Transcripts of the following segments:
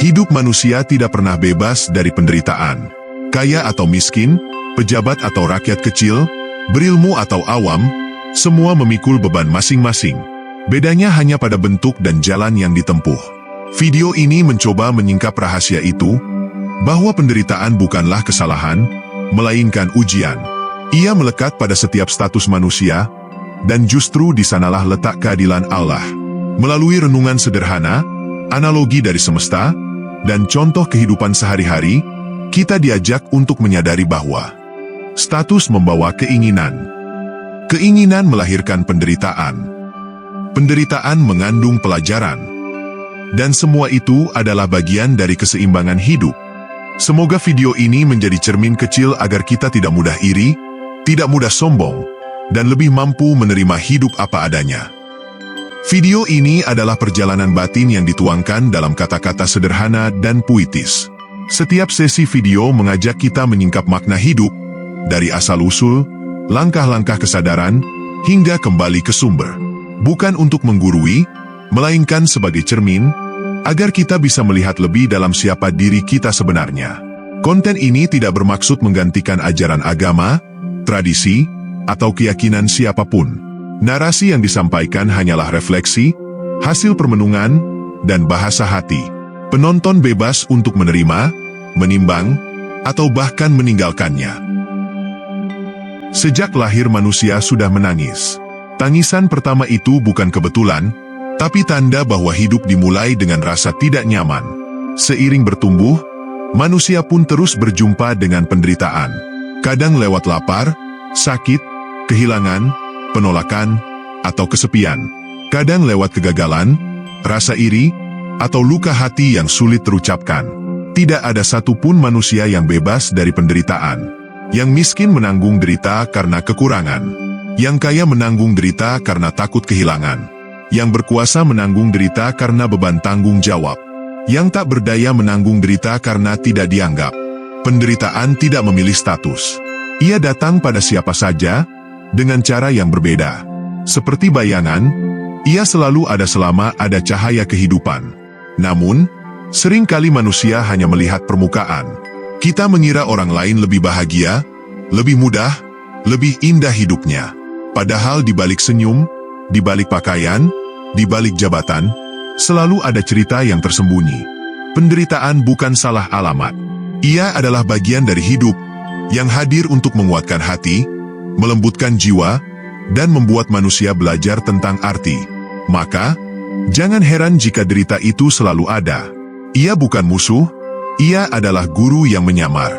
Hidup manusia tidak pernah bebas dari penderitaan. Kaya atau miskin, pejabat atau rakyat kecil, berilmu atau awam, semua memikul beban masing-masing. Bedanya hanya pada bentuk dan jalan yang ditempuh. Video ini mencoba menyingkap rahasia itu, bahwa penderitaan bukanlah kesalahan, melainkan ujian. Ia melekat pada setiap status manusia, dan justru di sanalah letak keadilan Allah. Melalui renungan sederhana, analogi dari semesta, dan contoh kehidupan sehari-hari, kita diajak untuk menyadari bahwa status membawa keinginan. Keinginan melahirkan penderitaan. Penderitaan mengandung pelajaran. Dan semua itu adalah bagian dari keseimbangan hidup. Semoga video ini menjadi cermin kecil agar kita tidak mudah iri, tidak mudah sombong, dan lebih mampu menerima hidup apa adanya. Video ini adalah perjalanan batin yang dituangkan dalam kata-kata sederhana dan puitis. Setiap sesi video mengajak kita menyingkap makna hidup, dari asal-usul, langkah-langkah kesadaran, hingga kembali ke sumber. Bukan untuk menggurui, melainkan sebagai cermin, agar kita bisa melihat lebih dalam siapa diri kita sebenarnya. Konten ini tidak bermaksud menggantikan ajaran agama, tradisi, atau keyakinan siapapun. Narasi yang disampaikan hanyalah refleksi, hasil permenungan, dan bahasa hati. Penonton bebas untuk menerima, menimbang, atau bahkan meninggalkannya. Sejak lahir manusia sudah menangis. Tangisan pertama itu bukan kebetulan, tapi tanda bahwa hidup dimulai dengan rasa tidak nyaman. Seiring bertumbuh, manusia pun terus berjumpa dengan penderitaan. Kadang lewat lapar, sakit, kehilangan, penolakan, atau kesepian. Kadang lewat kegagalan, rasa iri, atau luka hati yang sulit terucapkan. Tidak ada satupun manusia yang bebas dari penderitaan. Yang miskin menanggung derita karena kekurangan. Yang kaya menanggung derita karena takut kehilangan. Yang berkuasa menanggung derita karena beban tanggung jawab. Yang tak berdaya menanggung derita karena tidak dianggap. Penderitaan tidak memilih status. Ia datang pada siapa saja, dengan cara yang berbeda. Seperti bayangan, ia selalu ada selama ada cahaya kehidupan. Namun, seringkali manusia hanya melihat permukaan. Kita mengira orang lain lebih bahagia, lebih mudah, lebih indah hidupnya. Padahal di balik senyum, di balik pakaian, di balik jabatan, selalu ada cerita yang tersembunyi. Penderitaan bukan salah alamat. Ia adalah bagian dari hidup, yang hadir untuk menguatkan hati, melembutkan jiwa, dan membuat manusia belajar tentang arti. Maka, jangan heran jika derita itu selalu ada. Ia bukan musuh, ia adalah guru yang menyamar.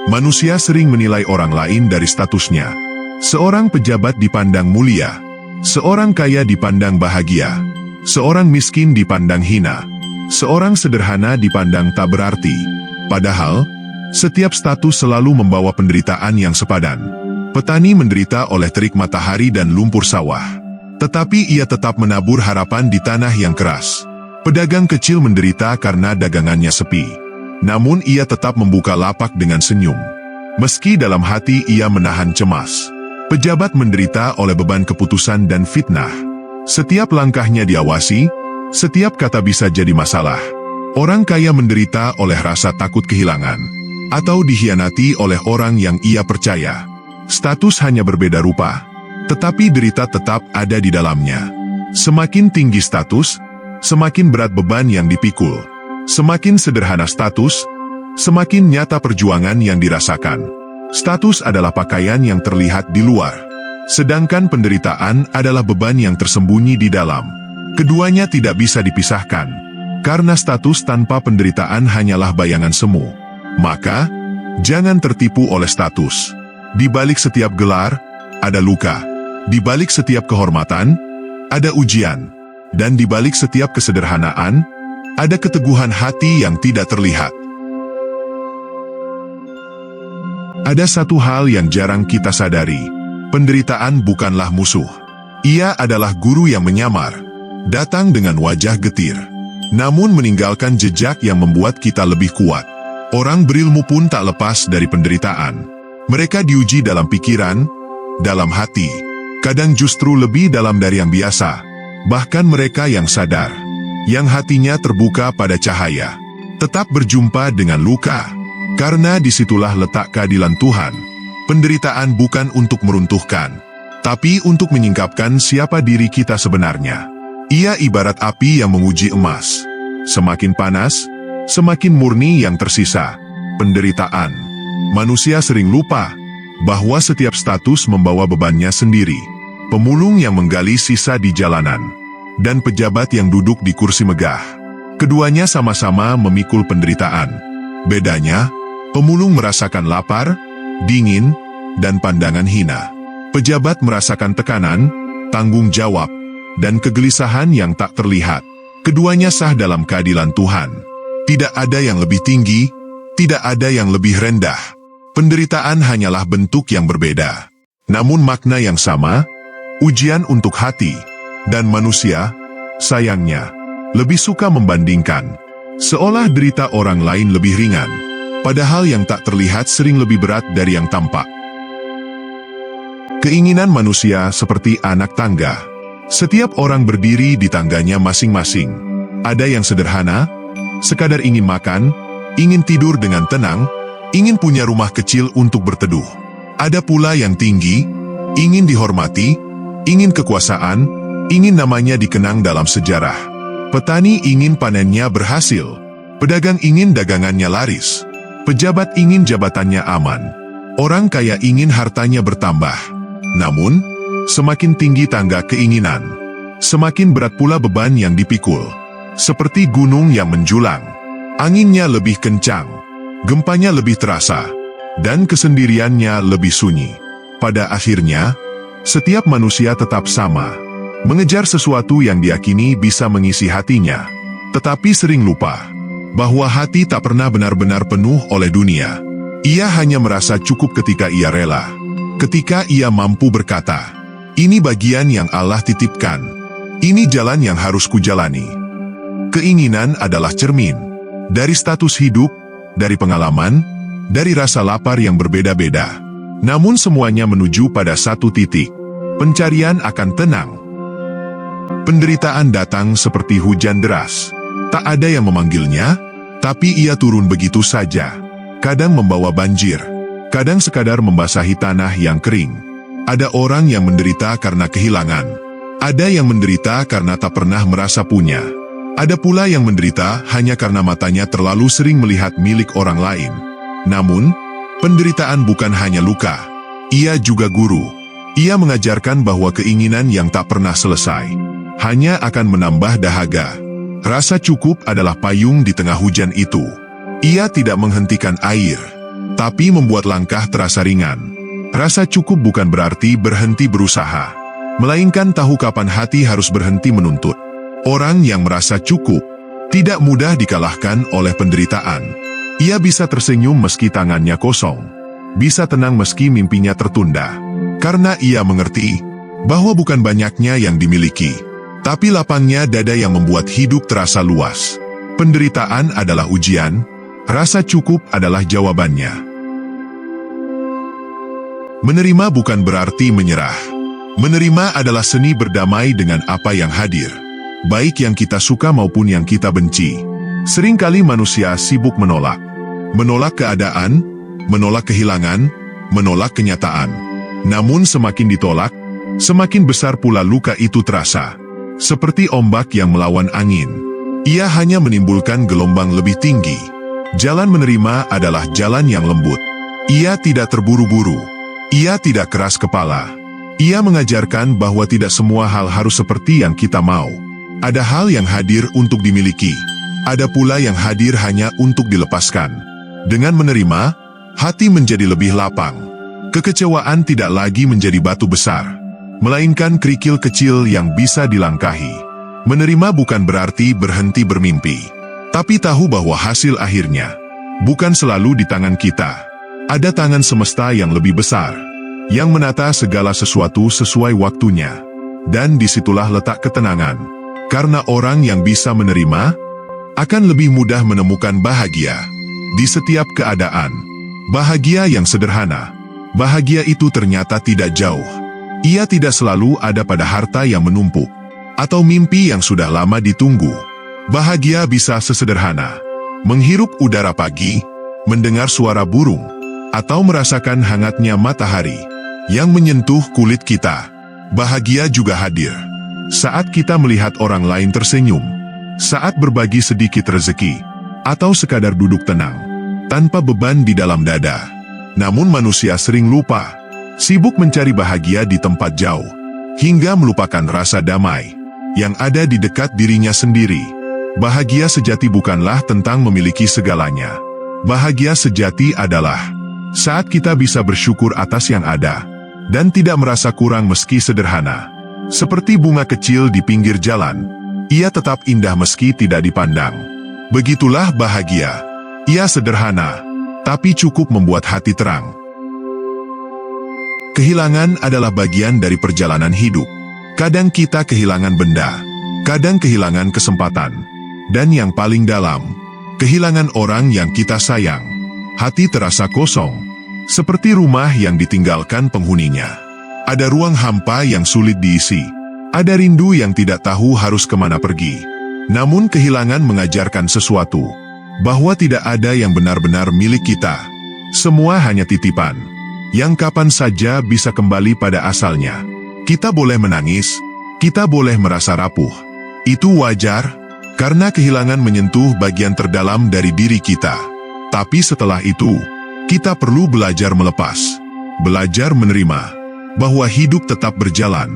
Manusia sering menilai orang lain dari statusnya. Seorang pejabat dipandang mulia, seorang kaya dipandang bahagia, seorang miskin dipandang hina, seorang sederhana dipandang tak berarti. Padahal, setiap status selalu membawa penderitaan yang sepadan. Petani menderita oleh terik matahari dan lumpur sawah. Tetapi ia tetap menabur harapan di tanah yang keras. Pedagang kecil menderita karena dagangannya sepi. Namun ia tetap membuka lapak dengan senyum. Meski dalam hati ia menahan cemas. Pejabat menderita oleh beban keputusan dan fitnah. Setiap langkahnya diawasi, setiap kata bisa jadi masalah. Orang kaya menderita oleh rasa takut kehilangan, atau dikhianati oleh orang yang ia percaya. Status hanya berbeda rupa, tetapi derita tetap ada di dalamnya. Semakin tinggi status, semakin berat beban yang dipikul. Semakin sederhana status, semakin nyata perjuangan yang dirasakan. Status adalah pakaian yang terlihat di luar, sedangkan penderitaan adalah beban yang tersembunyi di dalam. Keduanya tidak bisa dipisahkan, karena status tanpa penderitaan hanyalah bayangan semu. Maka, jangan tertipu oleh status. Di balik setiap gelar, ada luka. Di balik setiap kehormatan, ada ujian. Dan di balik setiap kesederhanaan, ada keteguhan hati yang tidak terlihat. Ada satu hal yang jarang kita sadari. Penderitaan bukanlah musuh. Ia adalah guru yang menyamar. Datang dengan wajah getir, namun meninggalkan jejak yang membuat kita lebih kuat. Orang berilmu pun tak lepas dari penderitaan. Mereka diuji dalam pikiran, dalam hati, kadang justru lebih dalam dari yang biasa. Bahkan mereka yang sadar, yang hatinya terbuka pada cahaya, tetap berjumpa dengan luka. Karena disitulah letak keadilan Tuhan. Penderitaan bukan untuk meruntuhkan, tapi untuk menyingkapkan siapa diri kita sebenarnya. Ia ibarat api yang menguji emas. Semakin panas, semakin murni yang tersisa. Penderitaan. Manusia sering lupa bahwa setiap status membawa bebannya sendiri. Pemulung yang menggali sisa di jalanan, dan pejabat yang duduk di kursi megah. Keduanya sama-sama memikul penderitaan. Bedanya, pemulung merasakan lapar, dingin, dan pandangan hina. Pejabat merasakan tekanan, tanggung jawab, dan kegelisahan yang tak terlihat. Keduanya sah dalam keadilan Tuhan. Tidak ada yang lebih tinggi, tidak ada yang lebih rendah. Penderitaan hanyalah bentuk yang berbeda, namun makna yang sama, ujian untuk hati. Dan manusia, sayangnya, lebih suka membandingkan. Seolah derita orang lain lebih ringan, padahal yang tak terlihat sering lebih berat dari yang tampak. Keinginan manusia seperti anak tangga. Setiap orang berdiri di tangganya masing-masing. Ada yang sederhana, sekadar ingin makan, ingin tidur dengan tenang, ingin punya rumah kecil untuk berteduh. Ada pula yang tinggi, ingin dihormati, ingin kekuasaan, ingin namanya dikenang dalam sejarah. Petani ingin panennya berhasil. Pedagang ingin dagangannya laris. Pejabat ingin jabatannya aman. Orang kaya ingin hartanya bertambah. Namun, semakin tinggi tangga keinginan, semakin berat pula beban yang dipikul. Seperti gunung yang menjulang. Anginnya lebih kencang, gempanya lebih terasa, dan kesendiriannya lebih sunyi. Pada akhirnya, setiap manusia tetap sama. Mengejar sesuatu yang diyakini bisa mengisi hatinya, tetapi sering lupa bahwa hati tak pernah benar-benar penuh oleh dunia. Ia hanya merasa cukup ketika ia rela, ketika ia mampu berkata, "Ini bagian yang Allah titipkan, ini jalan yang harus kujalani." Keinginan adalah cermin dari status hidup, dari pengalaman, dari rasa lapar yang berbeda-beda. Namun semuanya menuju pada satu titik, pencarian akan tenang. Penderitaan datang seperti hujan deras. Tak ada yang memanggilnya, tapi ia turun begitu saja. Kadang membawa banjir, kadang sekadar membasahi tanah yang kering. Ada orang yang menderita karena kehilangan. Ada yang menderita karena tak pernah merasa punya. Ada pula yang menderita hanya karena matanya terlalu sering melihat milik orang lain. Namun, penderitaan bukan hanya luka. Ia juga guru. Ia mengajarkan bahwa keinginan yang tak pernah selesai hanya akan menambah dahaga. Rasa cukup adalah payung di tengah hujan itu. Ia tidak menghentikan air, tapi membuat langkah terasa ringan. Rasa cukup bukan berarti berhenti berusaha, melainkan tahu kapan hati harus berhenti menuntut. Orang yang merasa cukup tidak mudah dikalahkan oleh penderitaan. Ia bisa tersenyum meski tangannya kosong, bisa tenang meski mimpinya tertunda, karena ia mengerti bahwa bukan banyaknya yang dimiliki, tapi lapangnya dada yang membuat hidup terasa luas. Penderitaan adalah ujian, rasa cukup adalah jawabannya. Menerima bukan berarti menyerah. Menerima adalah seni berdamai dengan apa yang hadir, baik yang kita suka maupun yang kita benci. Seringkali manusia sibuk menolak. Menolak keadaan, menolak kehilangan, menolak kenyataan. Namun semakin ditolak, semakin besar pula luka itu terasa. Seperti ombak yang melawan angin, ia hanya menimbulkan gelombang lebih tinggi. Jalan menerima adalah jalan yang lembut. Ia tidak terburu-buru. Ia tidak keras kepala. Ia mengajarkan bahwa tidak semua hal harus seperti yang kita mau. Ada hal yang hadir untuk dimiliki. Ada pula yang hadir hanya untuk dilepaskan. Dengan menerima, hati menjadi lebih lapang. Kekecewaan tidak lagi menjadi batu besar, melainkan kerikil kecil yang bisa dilangkahi. Menerima bukan berarti berhenti bermimpi, tapi tahu bahwa hasil akhirnya bukan selalu di tangan kita. Ada tangan semesta yang lebih besar, yang menata segala sesuatu sesuai waktunya. Dan disitulah letak ketenangan, karena orang yang bisa menerima akan lebih mudah menemukan bahagia di setiap keadaan. Bahagia yang sederhana. Bahagia itu ternyata tidak jauh. Ia tidak selalu ada pada harta yang menumpuk, atau mimpi yang sudah lama ditunggu. Bahagia bisa sesederhana menghirup udara pagi, mendengar suara burung, atau merasakan hangatnya matahari yang menyentuh kulit kita. Bahagia juga hadir saat kita melihat orang lain tersenyum, saat berbagi sedikit rezeki, atau sekadar duduk tenang, tanpa beban di dalam dada. Namun manusia sering lupa, sibuk mencari bahagia di tempat jauh, hingga melupakan rasa damai yang ada di dekat dirinya sendiri. Bahagia sejati bukanlah tentang memiliki segalanya. Bahagia sejati adalah saat kita bisa bersyukur atas yang ada, dan tidak merasa kurang meski sederhana. Seperti bunga kecil di pinggir jalan, ia tetap indah meski tidak dipandang. Begitulah bahagia. Ia sederhana, tapi cukup membuat hati terang. Kehilangan adalah bagian dari perjalanan hidup. Kadang kita kehilangan benda, kadang kehilangan kesempatan, dan yang paling dalam, kehilangan orang yang kita sayang. Hati terasa kosong, seperti rumah yang ditinggalkan penghuninya. Ada ruang hampa yang sulit diisi, ada rindu yang tidak tahu harus kemana pergi. Namun kehilangan mengajarkan sesuatu, bahwa tidak ada yang benar-benar milik kita. Semua hanya titipan, yang kapan saja bisa kembali pada asalnya. Kita boleh menangis, kita boleh merasa rapuh. Itu wajar, karena kehilangan menyentuh bagian terdalam dari diri kita. Tapi setelah itu, kita perlu belajar melepas, belajar menerima, bahwa hidup tetap berjalan,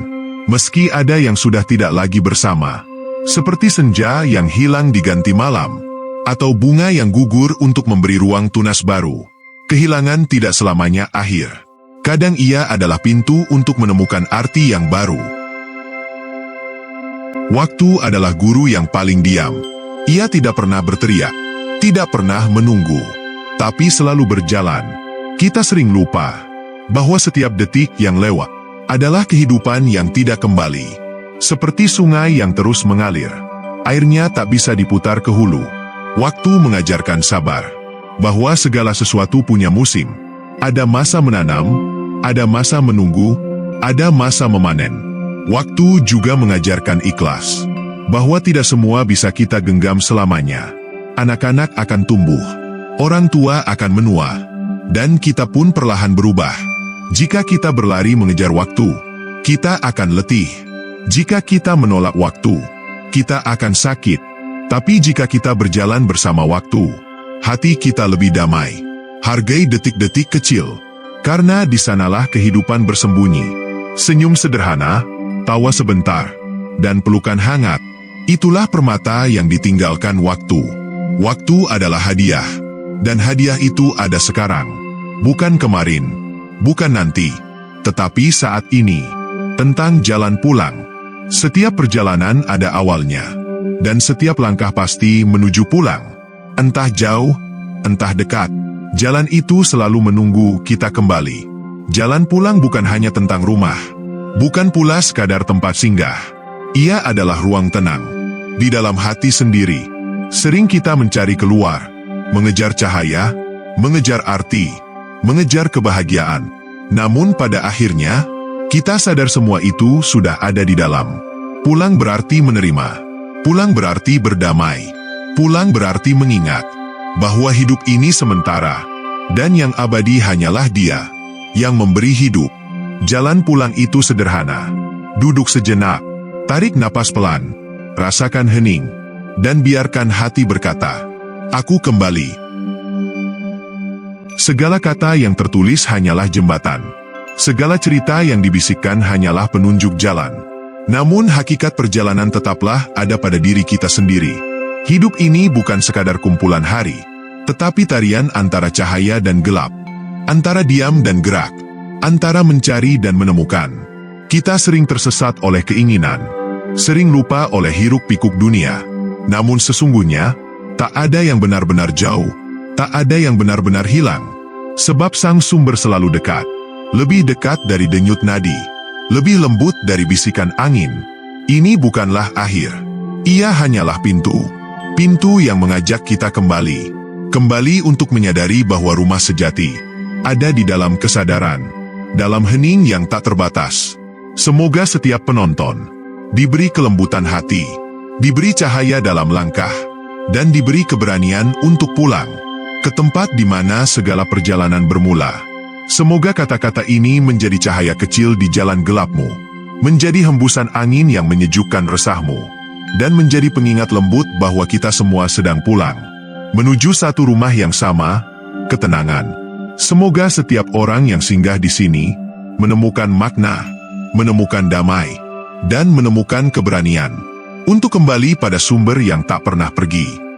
meski ada yang sudah tidak lagi bersama. Seperti senja yang hilang diganti malam, atau bunga yang gugur untuk memberi ruang tunas baru. Kehilangan tidak selamanya akhir. Kadang ia adalah pintu untuk menemukan arti yang baru. Waktu adalah guru yang paling diam. Ia tidak pernah berteriak, tidak pernah menunggu, tapi selalu berjalan. Kita sering lupa bahwa setiap detik yang lewat adalah kehidupan yang tidak kembali. Seperti sungai yang terus mengalir, airnya tak bisa diputar ke hulu. Waktu mengajarkan sabar, bahwa segala sesuatu punya musim. Ada masa menanam, ada masa menunggu, ada masa memanen. Waktu juga mengajarkan ikhlas, bahwa tidak semua bisa kita genggam selamanya. Anak-anak akan tumbuh, orang tua akan menua, dan kita pun perlahan berubah. Jika kita berlari mengejar waktu, kita akan letih. Jika kita menolak waktu, kita akan sakit. Tapi jika kita berjalan bersama waktu, hati kita lebih damai. Hargai detik-detik kecil, karena di sanalah kehidupan bersembunyi. Senyum sederhana, tawa sebentar, dan pelukan hangat, itulah permata yang ditinggalkan waktu. Waktu adalah hadiah, dan hadiah itu ada sekarang. Bukan kemarin, bukan nanti, tetapi saat ini. Tentang jalan pulang, setiap perjalanan ada awalnya, dan setiap langkah pasti menuju pulang. Entah jauh, entah dekat, jalan itu selalu menunggu kita kembali. Jalan pulang bukan hanya tentang rumah, bukan pula sekadar tempat singgah. Ia adalah ruang tenang, di dalam hati sendiri. Sering kita mencari keluar, mengejar cahaya, mengejar arti, mengejar kebahagiaan. Namun pada akhirnya, kita sadar semua itu sudah ada di dalam. Pulang berarti menerima. Pulang berarti berdamai. Pulang berarti mengingat bahwa hidup ini sementara, dan yang abadi hanyalah Dia yang memberi hidup. Jalan pulang itu sederhana. Duduk sejenak, tarik napas pelan, rasakan hening, dan biarkan hati berkata, "Aku kembali." Segala kata yang tertulis hanyalah jembatan. Segala cerita yang dibisikkan hanyalah penunjuk jalan. Namun hakikat perjalanan tetaplah ada pada diri kita sendiri. Hidup ini bukan sekadar kumpulan hari, tetapi tarian antara cahaya dan gelap, antara diam dan gerak, antara mencari dan menemukan. Kita sering tersesat oleh keinginan, sering lupa oleh hiruk-pikuk dunia. Namun sesungguhnya, tak ada yang benar-benar jauh, tak ada yang benar-benar hilang. Sebab sang sumber selalu dekat, lebih dekat dari denyut nadi, lebih lembut dari bisikan angin. Ini bukanlah akhir. Ia hanyalah pintu. Pintu yang mengajak kita kembali. Kembali untuk menyadari bahwa rumah sejati ada di dalam kesadaran, dalam hening yang tak terbatas. Semoga setiap penonton diberi kelembutan hati, diberi cahaya dalam langkah, dan diberi keberanian untuk pulang ke tempat di mana segala perjalanan bermula. Semoga kata-kata ini menjadi cahaya kecil di jalan gelapmu, menjadi hembusan angin yang menyejukkan resahmu, dan menjadi pengingat lembut bahwa kita semua sedang pulang menuju satu rumah yang sama, ketenangan. Semoga setiap orang yang singgah di sini menemukan makna, menemukan damai, dan menemukan keberanian untuk kembali pada sumber yang tak pernah pergi.